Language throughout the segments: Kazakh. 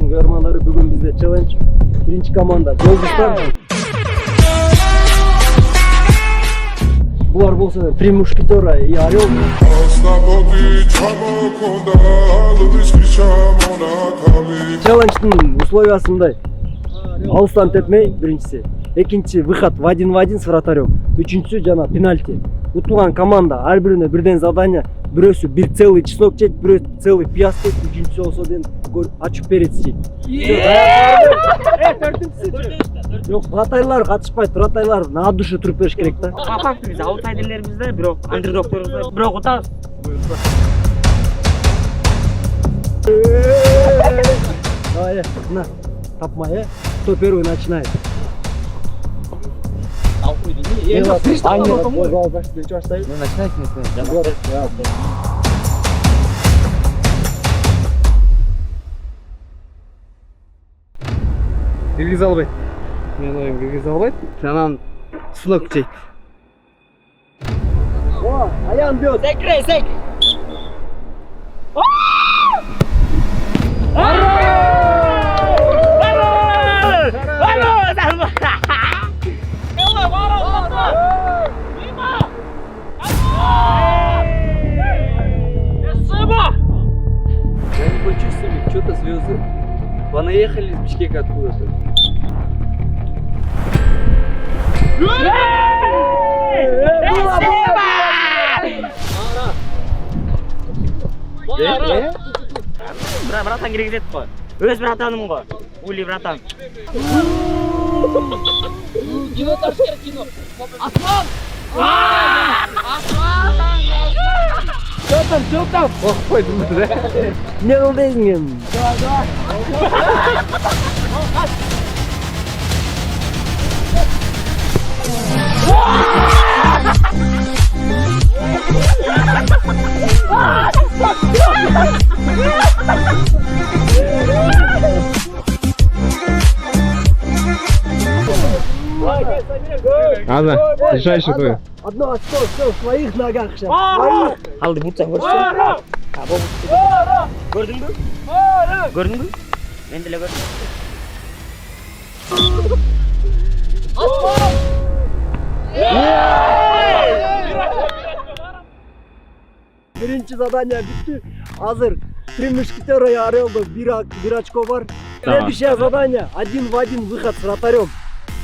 каармандары, бүгүн бизде челлендж. Биринчи команда Жолдуштар. Булар болсо Три мушкетера и Орел. Челлендждин условиясы мындай. Алыстан тепмей биринчиси. Экинчи выход в один с вратарем. Үчүнчүсү жана пенальти. Утулган команда ар бирине бирден задание. Бирөөсү бир целый чеснок жейт, бирөөсү целый пияз жейт, үчүнчүсү болсо ден ачып перец жейт. Жок, вратарлар катышпайт, вратарлар на душе туруп бериш керек да. Факт биз аутсайдерлербизде, бирок андердогторбуз, бирок утабыз. Давай, на, тапмай, кто первый начинает? Киргиз албайт. Мен оюм киргиз албайт. Жанан сынок жейт. О, аян бьет. Секрей, сек. Я не почувствовали, что-то звезды. Понаехали из Бишкека откуда-то. Братан киргизет го. Өз братаным го. Ули братан. Кино Ташкент, кино. Осман! Что там? Ох, пойду, да? Не кылдыңыз? Ладно, решающий твой. Одно очко, все, в своих ногах сейчас. Своих. Алды бутса көрсө. Көрдүңбү? Көрдүңбү? Мен деле көрдүм. Биринчи задание бүттү. Азыр Три мушкетера и Орелдо бир очко бар. Следующее задание. Один в один выход с вратарем.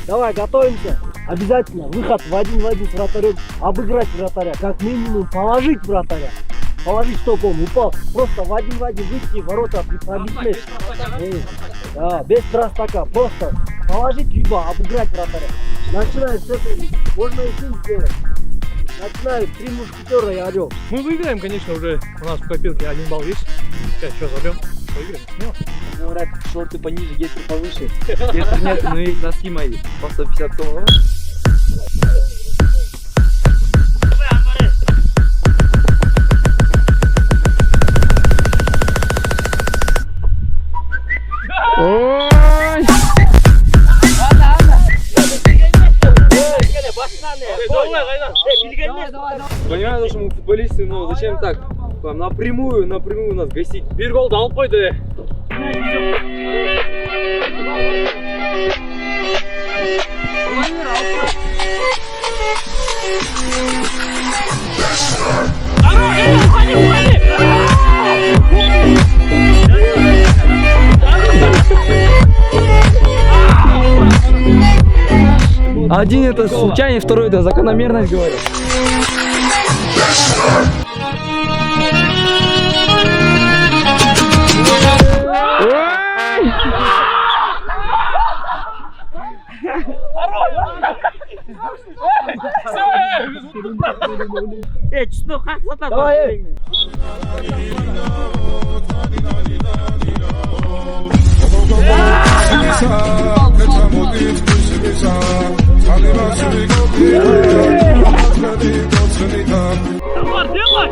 Давай, готовимся. Обязательно выход в один с вратарем. Обыграть вратаря. Как минимум положить вратаря. Положить, чтобы он упал. Просто в один выйти в ворота пробить мяч. Да, без простака. Просто положить, либо обыграть вратаря. Начинаем с этого. Можно и фильм сделать. Начинаем Три мушкетера и Орел. Мы выиграем, конечно, уже у нас в копилке 1 балл есть. Сейчас что, забьем? Выиграем. Смело. Говорят, шорты пониже, гетры повыше. Гетры нет, но есть носки мои. По 150 долларов. Понимаю, что мы футболисты, но зачем так? Напрямую нас гасить. Bir gol da alıp koydu. Один это случайно, второй это закономерность, говорят. Чеснок как сатат? Давай. Давай, делай!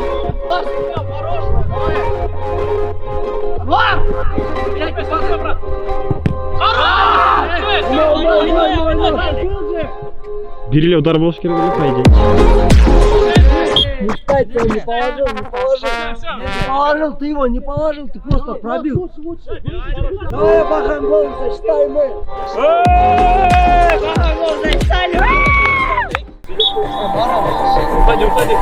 Birle uдар болуш керек эле, по идее. Мечтай Опять ты его не положил, не положил. Не положил, ты его не положил, ты просто пробил. Давай, Бахан, гол засчитай мы. Уходи, уходи.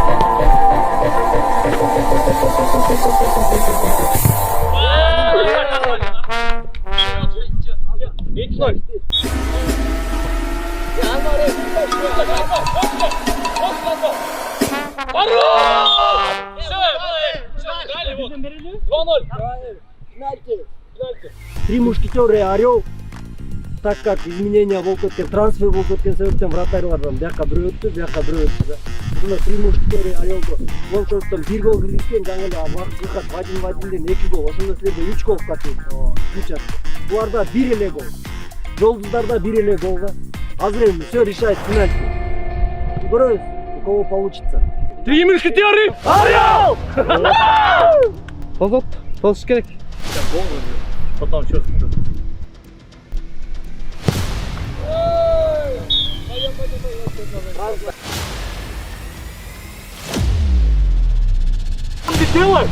Три мушкетера и Орел. Так как изменения Волкоткен, трансфер Волкоткен совершен вратарьлардан бияка бирөө өттү, бияка бирөө өттү. Мына три мушкетер и Орелго Волкоттон 1 гол киргизген, жаңы Вахат Вадимден 2 гол, ошондо силерде 3 гол катты. 3 ат. Буларда 1 эле гол. Жолдуздарда 1 эле гол да. Азыр эми всё решает пенальти. Көрөбүз, у кого получится. Три мушкетеры! Орел! Тозот, тозыш керек. Потом что? Ты делаешь?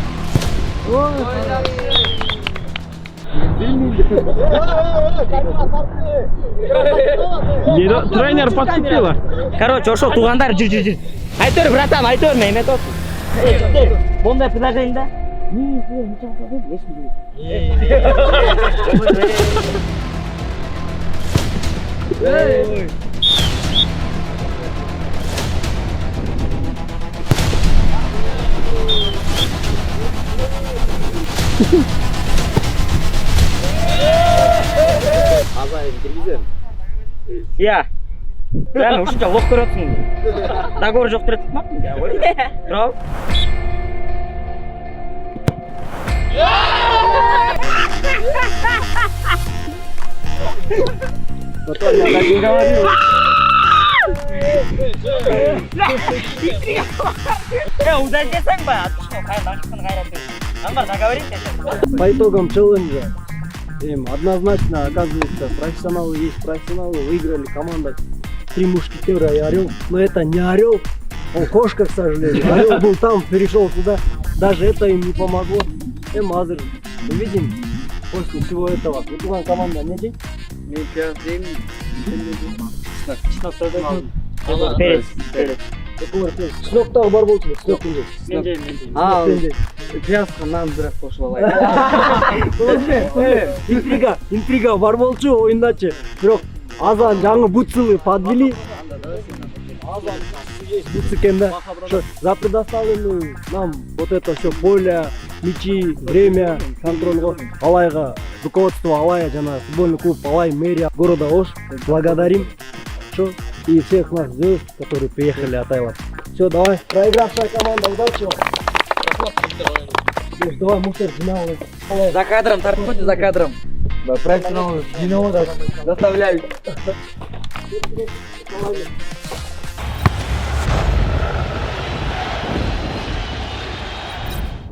Тренер подцепила. Короче, ошо туугандар жүр. Айтор, братан, айтор, мен айтор. Мондай предложение да? Я. Реально, ушунча лох көрөтсүң. Договор жок деп атпакмын я. Браво. Потом я так не говорил. Удар десең ба? Атышын кайдан кайрат. Анбар договорить. По итогам челленджа однозначно оказывается профессионалы есть профессионалы, выиграли команда Три мушкетера и Орел, но это не Орел, он кошка, к сожалению. Орел был там, перешел сюда, даже это им не помогло. Азыр, увидим после всего этого. Вот команда не день. Перес. Сыноктагы бар болчу, сынок Пиясқа нан бірақ қосып интрига бар болчу оюндачы. Бирок азан жаңы бутсылы подвели. Бутсы экен да. За предоставленную нам вот это все поле, мячи, время, контроль. Алайга руководство Алая, жана футбольный клуб Алай, мэрия города Ош. Благодарим. И всех нас звезд, которые приехали от Таиланда. Все, давай, проигравшая команда, удачи вам. Давай, Мухтар, Динамо. За кадром, торпите за кадром. Да, профессионалы Динамо заставляют.